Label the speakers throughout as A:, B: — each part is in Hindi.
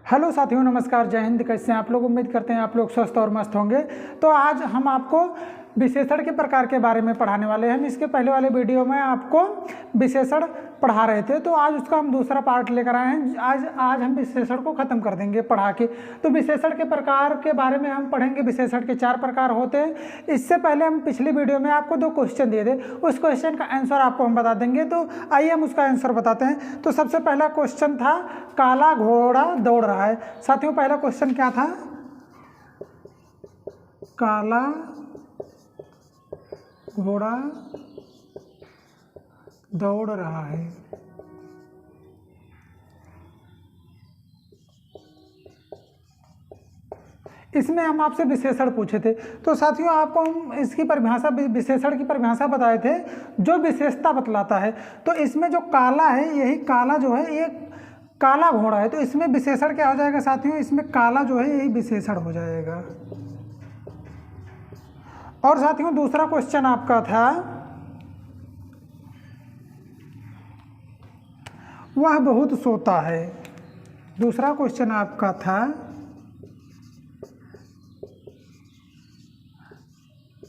A: हेलो साथियों, नमस्कार, जय हिंद। कैसे हैं आप लोग? उम्मीद करते हैं आप लोग स्वस्थ और मस्त होंगे। तो आज हम आपको विशेषण के प्रकार के बारे में पढ़ाने वाले हैं। हम इसके पहले वाले वीडियो में आपको विशेषण पढ़ा रहे थे, तो आज उसका हम दूसरा पार्ट लेकर आए हैं। आज हम विशेषण को ख़त्म कर देंगे पढ़ा के। तो विशेषण के प्रकार के बारे में हम पढ़ेंगे। विशेषण के 4 प्रकार होते हैं। इससे पहले हम पिछली वीडियो में आपको 2 क्वेश्चन दिए थे, उस क्वेश्चन का आंसर आपको हम बता देंगे। तो आइए हम उसका आंसर बताते हैं। तो सबसे पहला क्वेश्चन था, काला घोड़ा दौड़ रहा है। साथियों, पहला क्वेश्चन क्या था? काला घोड़ा दौड़ रहा है। इसमें हम आपसे विशेषण पूछे थे। तो साथियों, आपको हम इसकी परिभाषा, विशेषण की परिभाषा बताए थे, जो विशेषता बतलाता है। तो इसमें जो काला है, यही काला जो है ये काला घोड़ा है। तो इसमें विशेषण क्या हो जाएगा साथियों? इसमें काला जो है यही विशेषण हो जाएगा। और साथियों, दूसरा क्वेश्चन आपका था, वह बहुत सोता है। दूसरा क्वेश्चन आपका था,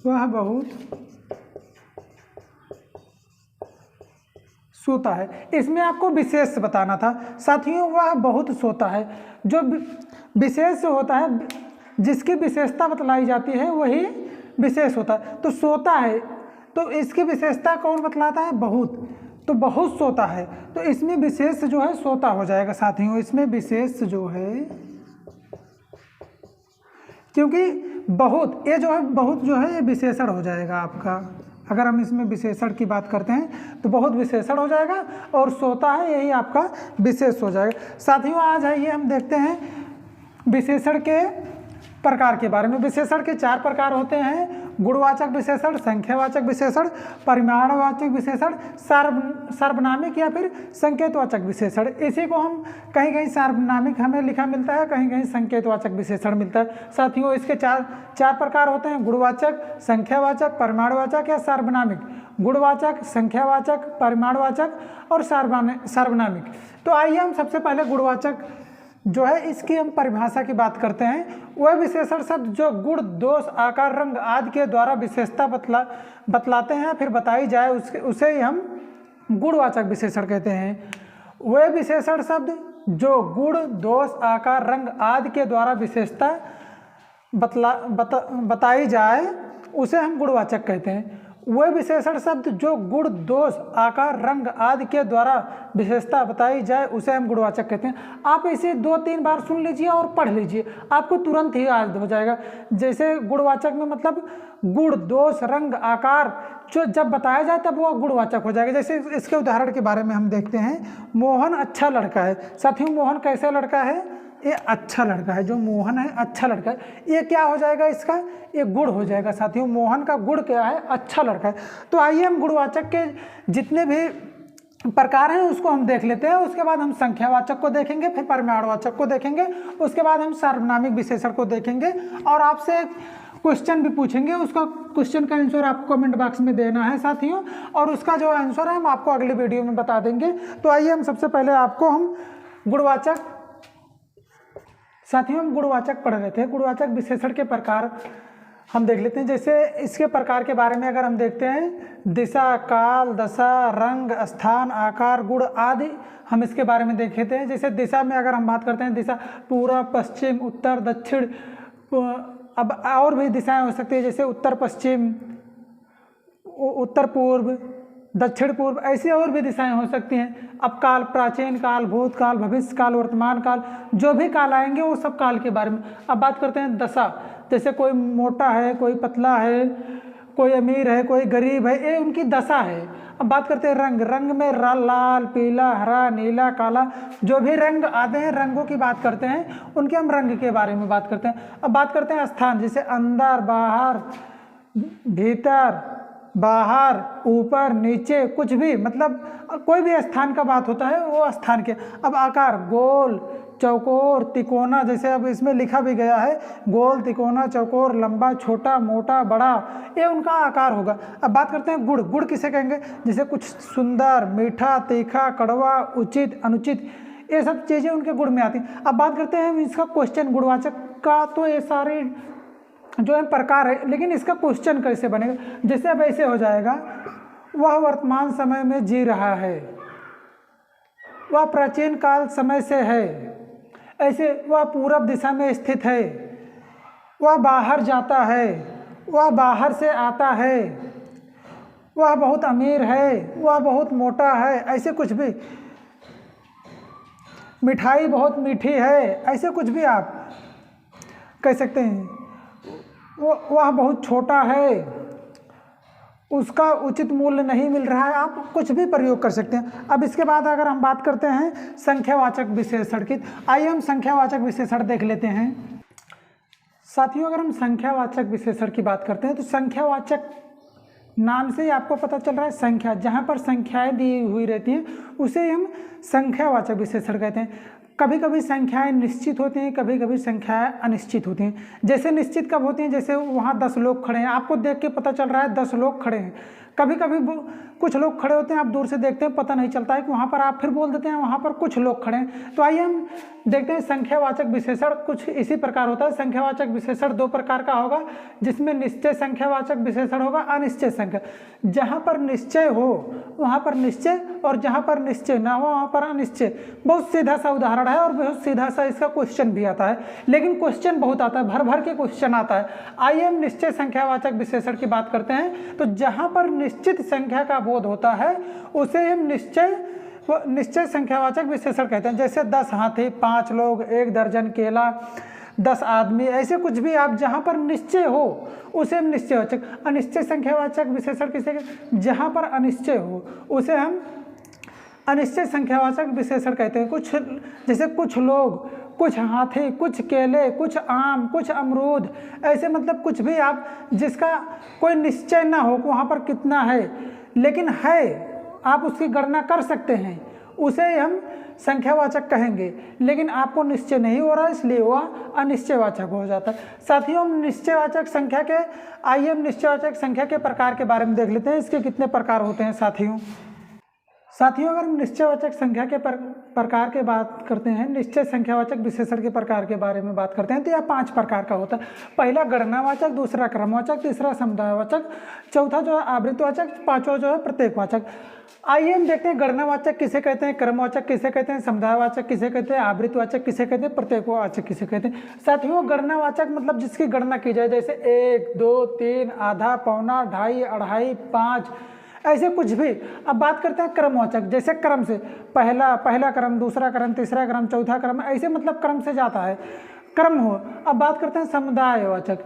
A: वह बहुत सोता है। इसमें आपको विशेष बताना था साथियों। वह बहुत सोता है, जो विशेष होता है, जिसकी विशेषता बतलाई जाती है वही विशेष होता है। तो सोता है, तो इसकी विशेषता कौन बतलाता है? बहुत। तो बहुत सोता है, तो इसमें विशेष जो है सोता हो जाएगा साथियों। इसमें विशेष जो है, क्योंकि बहुत, ये जो है बहुत जो है ये विशेषण हो जाएगा आपका। अगर हम इसमें विशेषण की बात करते हैं तो बहुत विशेषण हो जाएगा, और सोता है यही आपका विशेष हो जाएगा। साथियों, आज आइए हम देखते हैं विशेषण के प्रकार के बारे में। विशेषण के 4 प्रकार होते हैं: गुणवाचक विशेषण, संख्यावाचक विशेषण, परिमाणवाचक विशेषण, सार्वनामिक या फिर संकेतवाचक विशेषण। इसी को हम कहीं कहीं सार्वनामिक हमें लिखा मिलता है, कहीं कहीं संकेतवाचक विशेषण मिलता है। साथियों, इसके चार प्रकार होते हैं: गुणवाचक, संख्यावाचक, परिमाणवाचक या सार्वनामिक। गुणवाचक, संख्यावाचक, परिमाणवाचक और सार्वनामिक। तो आइए हम सबसे पहले गुणवाचक जो है इसकी हम परिभाषा की बात करते हैं। वह विशेषण शब्द जो गुण, दोष, आकार, रंग आदि के द्वारा विशेषता बतलाते हैं, फिर बताई जाए, उसे ही हम गुणवाचक विशेषण कहते हैं। वह विशेषण शब्द जो गुण, दोष, आकार, रंग आदि के द्वारा विशेषता बताई जाए, उसे हम गुणवाचक कहते हैं। वह विशेषण शब्द जो गुण, दोष, आकार, रंग आदि के द्वारा विशेषता बताई जाए, उसे हम गुणवाचक कहते हैं। आप इसे 2-3 बार सुन लीजिए और पढ़ लीजिए, आपको तुरंत ही याद हो जाएगा। जैसे गुणवाचक में मतलब गुण, दोष, रंग, आकार जो जब बताया जाए तब वो गुणवाचक हो जाएगा। जैसे इसके उदाहरण के बारे में हम देखते हैं। मोहन अच्छा लड़का है। साथियों, मोहन कैसा लड़का है? ये अच्छा लड़का है। जो मोहन है अच्छा लड़का है, ये क्या हो जाएगा? इसका ये गुण हो जाएगा साथियों। मोहन का गुण क्या है? अच्छा लड़का है। तो आइए हम गुणवाचक के जितने भी प्रकार हैं उसको हम देख लेते हैं। उसके बाद हम संख्यावाचक को देखेंगे, फिर परिमाणवाचक को देखेंगे, उसके बाद हम सार्वनामिक विशेषण को देखेंगे, और आपसे क्वेश्चन भी पूछेंगे। उसका क्वेश्चन का आंसर आपको कमेंट बॉक्स में देना है साथियों, और उसका जो आंसर है हम आपको अगले वीडियो में बता देंगे। तो आइए हम सबसे पहले आपको हम गुणवाचक, साथियों हम गुणवाचक पढ़ रहे थे। गुणवाचक विशेषण के प्रकार हम देख लेते हैं। जैसे इसके प्रकार के बारे में अगर हम देखते हैं, दिशा, काल, दशा, रंग, स्थान, आकार, गुण आदि हम इसके बारे में देख लेते हैं। जैसे दिशा में अगर हम बात करते हैं, दिशा पूर्व, पश्चिम, उत्तर, दक्षिण, अब और भी दिशाएं हो सकती है, जैसे उत्तर पश्चिम, उत्तर पूर्व, दक्षिण पूर्व, ऐसी और भी दिशाएं हो सकती हैं। अब काल, प्राचीन काल, भूतकाल, भविष्य काल, वर्तमान काल, जो भी काल आएंगे वो सब काल के बारे में। अब बात करते हैं दशा। जैसे कोई मोटा है, कोई पतला है, कोई अमीर है, कोई गरीब है, ये उनकी दशा है। अब बात करते हैं रंग। रंग में लाल, पीला, हरा, नीला, काला, जो भी रंग आते हैं, रंगों की बात करते हैं, उनके हम रंग के बारे में बात करते हैं। अब बात करते हैं स्थान। जैसे अंदर, बाहर, भीतर, बाहर, ऊपर, नीचे, कुछ भी, मतलब कोई भी स्थान का बात होता है वो स्थान के। अब आकार, गोल, चौकोर, तिकोना, जैसे अब इसमें लिखा भी गया है, गोल, तिकोना, चौकोर, लंबा, छोटा, मोटा, बड़ा, ये उनका आकार होगा। अब बात करते हैं गुण। गुण किसे कहेंगे? जैसे कुछ सुंदर, मीठा, तीखा, कड़वा, उचित, अनुचित, ये सब चीज़ें उनके गुण में आती हैं। अब बात करते हैं इसका क्वेश्चन गुणवाचक का, तो ये सारे जो है प्रकार है, लेकिन इसका क्वेश्चन कैसे बनेगा? जैसे अब ऐसे हो जाएगा, वह वर्तमान समय में जी रहा है, वह प्राचीन काल समय से है, ऐसे वह पूरब दिशा में स्थित है, वह बाहर जाता है, वह बाहर से आता है, वह बहुत अमीर है, वह बहुत मोटा है, ऐसे कुछ भी, मिठाई बहुत मीठी है, ऐसे कुछ भी आप कह सकते हैं। वह बहुत छोटा है, उसका उचित मूल्य नहीं मिल रहा है, आप कुछ भी प्रयोग कर सकते हैं। अब इसके बाद अगर हम बात करते हैं संख्यावाचक विशेषण की, आइए हम संख्यावाचक विशेषण देख लेते हैं। साथियों, अगर हम संख्यावाचक विशेषण की बात करते हैं तो संख्यावाचक नाम से ही आपको पता चल रहा है, संख्या, जहाँ पर संख्याएं दी हुई रहती हैं उसे हम संख्यावाचक विशेषण कहते हैं। कभी कभी संख्याएं निश्चित होती हैं, कभी कभी संख्याएं अनिश्चित होती हैं। जैसे निश्चित कब होती हैं? जैसे वहाँ 10 लोग खड़े हैं, आपको देख के पता चल रहा है 10 लोग खड़े हैं। कभी कभी कुछ लोग खड़े होते हैं, आप दूर से देखते हैं, पता नहीं चलता है कि वहाँ पर, आप फिर बोल देते हैं वहाँ पर कुछ लोग खड़े हैं। तो आइए हम देखते हैं संख्यावाचक विशेषण कुछ इसी प्रकार होता है। संख्यावाचक विशेषण दो प्रकार का होगा, जिसमें निश्चय संख्यावाचक विशेषण होगा, अनिश्चय संख्या। जहाँ पर निश्चय हो वहाँ पर निश्चय, और जहाँ पर निश्चय ना हो वहाँ पर अनिश्चय। बहुत सीधा सा उदाहरण है और बहुत सीधा सा इसका क्वेश्चन भी आता है, लेकिन क्वेश्चन बहुत आता है, भर भर के क्वेश्चन आता है। आइए हम निश्चय संख्यावाचक विशेषण की बात करते हैं। तो जहाँ पर निश्चित संख्या का बोध होता है उसे हम निश्चय संख्यावाचक विशेषण कहते हैं। जैसे 10 हाथी, 5 लोग, 1 दर्जन केला, 10 आदमी, ऐसे कुछ भी आप जहाँ पर निश्चय हो उसे हम निश्चयवाचक। अनिश्चय संख्यावाचक विशेषण किसे? जहाँ पर अनिश्चय हो उसे हम अनिश्चय संख्यावाचक विशेषण कहते हैं। कुछ जैसे कुछ लोग, कुछ हाथी, कुछ केले, कुछ आम, कुछ अमरूद, ऐसे मतलब कुछ भी आप जिसका कोई निश्चय ना हो कि वहाँ पर कितना है, लेकिन है, आप उसकी गणना कर सकते हैं, उसे हम संख्यावाचक कहेंगे। लेकिन आपको निश्चय नहीं हो रहा, इसलिए वह अनिश्चयवाचक हो जाता है। साथियों, हम निश्चयवाचक संख्या के, आइए हम निश्चयवाचक संख्या के प्रकार के बारे में देख लेते हैं। इसके कितने प्रकार होते हैं साथियों, अगर हम निश्चयवाचक संख्या के प्रकार के बात करते हैं, निश्चय संख्यावाचक विशेषण के प्रकार के बारे में बात करते हैं, तो यह 5 प्रकार का होता है। पहला गणनावाचक, दूसरा क्रमवाचक, तीसरा समुदायवाचक, चौथा जो है आवृत्तिवाचक, पांचवा जो है प्रत्येकवाचक। आइए हम देखते हैं गणनावाचक किसे कहते हैं, क्रमवाचक किसे कहते हैं, समुदायवाचक किसे कहते हैं, आवृत्तिवाचक किसे कहते हैं, प्रत्येकवाचक किसे कहते हैं। साथियों, गणनावाचक मतलब जिसकी गणना की जाए, जैसे 1, 2, 3, आधा, पौना, ढाई, अढ़ाई, 5, ऐसे कुछ भी। अब बात करते हैं क्रमवाचक, जैसे क्रम से पहला क्रम, दूसरा क्रम, तीसरा क्रम, चौथा क्रम, ऐसे मतलब क्रम से जाता है, क्रम हो। अब बात करते हैं समुदायवाचक।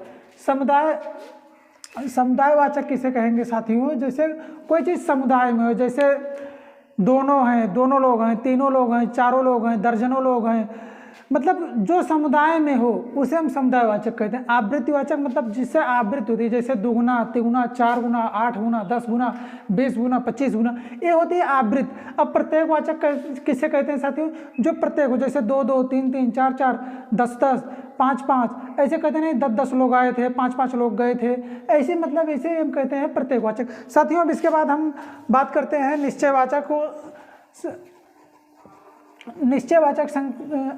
A: समुदायवाचक किसे कहेंगे साथियों? जैसे कोई चीज़ समुदाय में हो, जैसे दोनों लोग हैं, तीनों लोग हैं, चारों लोग हैं, दर्जनों लोग हैं, मतलब जो समुदाय में हो उसे हम समुदायवाचक कहते हैं। आवृत्तिवाचक मतलब जिससे आवृत्ति होती है, जैसे 2 गुना, 3 गुना, 4 गुना, 8 गुना, 10 गुना, 20 गुना, 25 गुना, ये होती है आवृत्ति। अब प्रत्येकवाचक किसे कहते हैं साथियों? जो प्रत्येक हो, जैसे 2 2, 3 3, 4 4, 10 10, 5 5, ऐसे कहते हैं। 10 10 लोग आए थे, 5 5 लोग गए थे, ऐसे मतलब इसे हम कहते हैं प्रत्येकवाचक। साथियों, अब इसके बाद हम बात करते हैं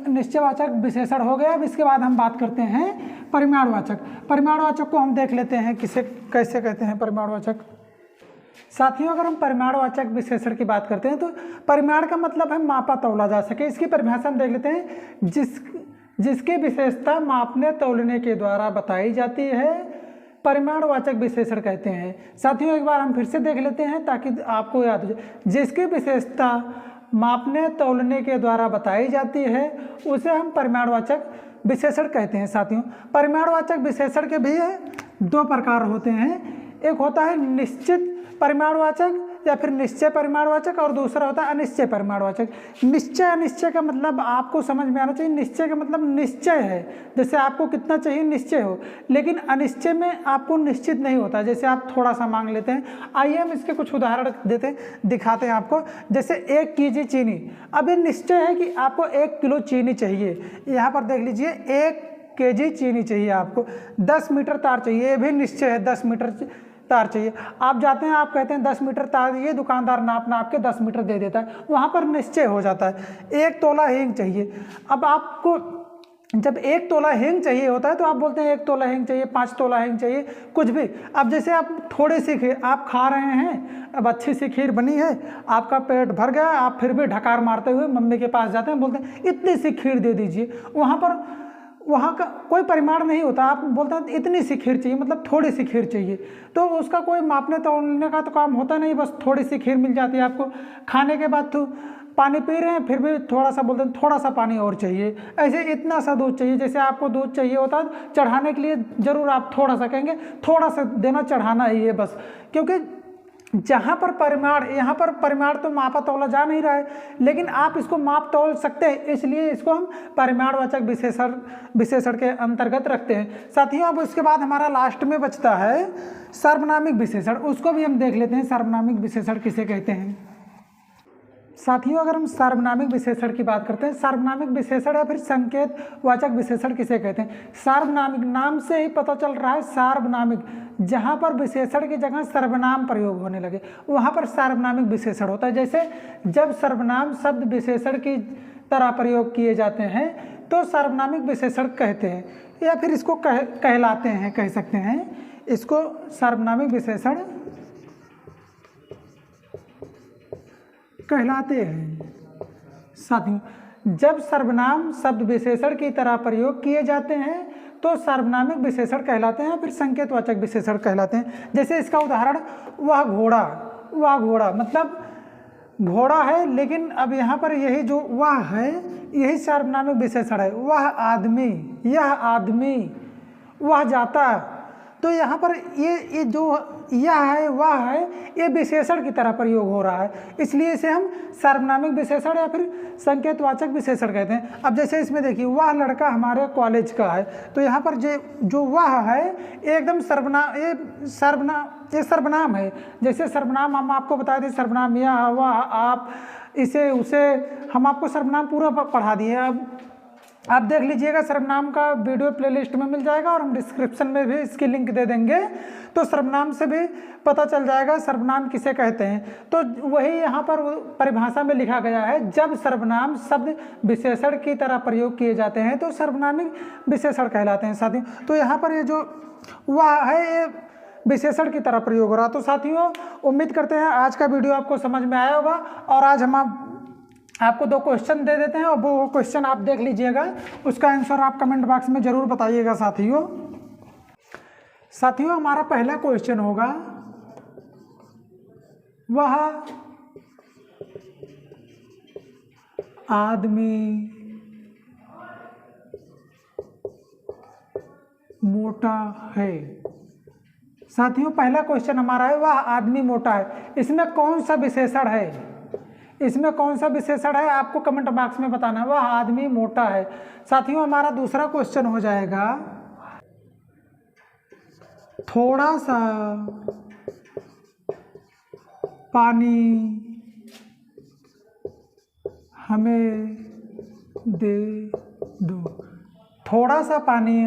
A: निश्चयवाचक विशेषण हो गया। अब इसके बाद हम बात करते हैं परिमाणवाचक। परिमाणवाचक को हम देख लेते हैं कैसे कहते हैं परिमाणवाचक। साथियों, अगर हम परिमाणवाचक विशेषण की बात करते हैं तो परिमाण का मतलब है मापा तौला जा सके। इसकी परिभाषा हम देख लेते हैं, जिसकी विशेषता मापने तौलने के द्वारा बताई जाती है, परिमाणवाचक विशेषण कहते हैं। साथियों, एक बार हम फिर से देख लेते हैं ताकि आपको याद हो जाए। जिसकी विशेषता मापने तौलने के द्वारा बताई जाती है उसे हम परिमाणवाचक विशेषण कहते हैं। साथियों, परिमाणवाचक विशेषण के भी 2 प्रकार होते हैं। एक होता है निश्चित परिमाणवाचक या फिर निश्चय परिमाणवाचक, और दूसरा होता है अनिश्चय परिमाणवाचक। निश्चय अनिश्चय का मतलब आपको समझ में आना चाहिए। निश्चय का मतलब निश्चय है, जैसे आपको कितना चाहिए निश्चय हो, लेकिन अनिश्चय में आपको निश्चित नहीं होता, जैसे आप थोड़ा सा मांग लेते हैं। आइए हम इसके कुछ उदाहरण दिखाते हैं आपको। जैसे 1 kg चीनी, अब ये निश्चय है कि आपको 1 किलो चीनी चाहिए। यहाँ पर देख लीजिए 1 kg चीनी चाहिए आपको। 10 मीटर तार चाहिए, ये भी निश्चय है, 10 मीटर तार चाहिए। आप जाते हैं, आप कहते हैं 10 मीटर तार चाहिए, दुकानदार नाप के 10 मीटर दे देता है, वहाँ पर निश्चय हो जाता है 1 तोला हींग चाहिए। अब आपको जब 1 तोला हींग चाहिए होता है तो आप बोलते हैं 1 तोला हींग चाहिए, 5 तोला हींग चाहिए, कुछ भी। अब जैसे आप थोड़ी सी खीर आप खा रहे हैं, अब अच्छी सी खीर बनी है, आपका पेट भर गया, आप फिर भी ढकार मारते हुए मम्मी के पास जाते हैं, बोलते हैं इतनी सी खीर दे दीजिए। वहाँ का कोई परिमाण नहीं होता, आप बोलते हैं इतनी सी खीर चाहिए, मतलब थोड़ी सी खीर चाहिए, तो उसका कोई मापने तोलने का तो काम होता नहीं, बस थोड़ी सी खीर मिल जाती है आपको। खाने के बाद तो पानी पी रहे हैं, फिर भी थोड़ा सा बोलते हैं थोड़ा सा पानी और चाहिए, ऐसे इतना सा दूध चाहिए। जैसे आपको दूध चाहिए होता है चढ़ाने के लिए, ज़रूर आप थोड़ा सा कहेंगे, थोड़ा सा देना, चढ़ाना ही है बस, क्योंकि जहाँ पर परिमाण, यहाँ पर परिमाण तो मापा तोला जा नहीं रहा है, लेकिन आप इसको माप तोल सकते हैं, इसलिए इसको हम परिमाणवाचक विशेषण के अंतर्गत रखते हैं। साथियों, अब उसके बाद हमारा लास्ट में बचता है सार्वनामिक विशेषण, उसको भी हम देख लेते हैं सार्वनामिक विशेषण किसे कहते हैं। साथियों, अगर हम सार्वनामिक विशेषण की बात करते हैं, सार्वनामिक विशेषण या फिर संकेतवाचक विशेषण किसे कहते हैं। सार्वनामिक, नाम से ही पता चल रहा है सार्वनामिक, जहाँ पर विशेषण की जगह सर्वनाम प्रयोग होने लगे वहाँ पर सार्वनामिक विशेषण होता है। जैसे जब सर्वनाम शब्द विशेषण की तरह प्रयोग किए जाते हैं तो सार्वनामिक विशेषण कहते हैं, या फिर इसको कहलाते हैं, कह सकते हैं इसको सार्वनामिक विशेषण कहलाते हैं। साथियों, जब सर्वनाम शब्द विशेषण की तरह प्रयोग किए जाते हैं तो सार्वनामिक विशेषण कहलाते हैं, फिर संकेतवाचक विशेषण कहलाते हैं। जैसे इसका उदाहरण, वह घोड़ा, मतलब घोड़ा है, लेकिन अब यहाँ पर यही जो वह है यही सार्वनामिक विशेषण है। वह आदमी, यह आदमी, वह जाता, तो यहाँ पर ये जो यह है वह है, ये विशेषण की तरह प्रयोग हो रहा है, इसलिए इसे हम सार्वनामिक विशेषण या फिर संकेतवाचक विशेषण कहते हैं। अब जैसे इसमें देखिए, वह लड़का हमारे कॉलेज का है, तो यहाँ पर जो वह है एकदम ये सर्वनाम है। जैसे सर्वनाम हम आपको बताए थे, सर्वनाम यह, वह, आप, इसे, उसे, हम आपको सर्वनाम पूरा पढ़ा दिए। अब आप देख लीजिएगा, सर्वनाम का वीडियो प्लेलिस्ट में मिल जाएगा और हम डिस्क्रिप्शन में भी इसकी लिंक दे देंगे, तो सर्वनाम से भी पता चल जाएगा सर्वनाम किसे कहते हैं। तो वही यहाँ पर परिभाषा में लिखा गया है, जब सर्वनाम शब्द विशेषण की तरह प्रयोग किए जाते हैं तो सर्वनामिक विशेषण कहलाते हैं। साथियों, तो यहाँ पर ये जो वह है ये विशेषण की तरह प्रयोग हो रहा। तो साथियों, उम्मीद करते हैं आज का वीडियो आपको समझ में आया होगा, और आज हम आपको 2 क्वेश्चन दे देते हैं और वो क्वेश्चन आप देख लीजिएगा, उसका आंसर आप कमेंट बॉक्स में ज़रूर बताइएगा। साथियों, हमारा पहला क्वेश्चन होगा, वह आदमी मोटा है। साथियों, पहला क्वेश्चन हमारा है, वह आदमी मोटा है, इसमें कौन सा विशेषण है, इसमें कौन सा विशेषण है आपको कमेंट बॉक्स में बताना है। वह आदमी मोटा है। साथियों, हमारा दूसरा क्वेश्चन हो जाएगा, थोड़ा सा पानी हमें दे दो, थोड़ा सा पानी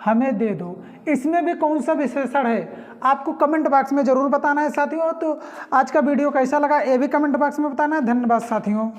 A: हमें दे दो, इसमें भी कौन सा विशेषण है आपको कमेंट बॉक्स में ज़रूर बताना है। साथियों, तो आज का वीडियो कैसा लगा ये भी कमेंट बॉक्स में बताना है। धन्यवाद साथियों।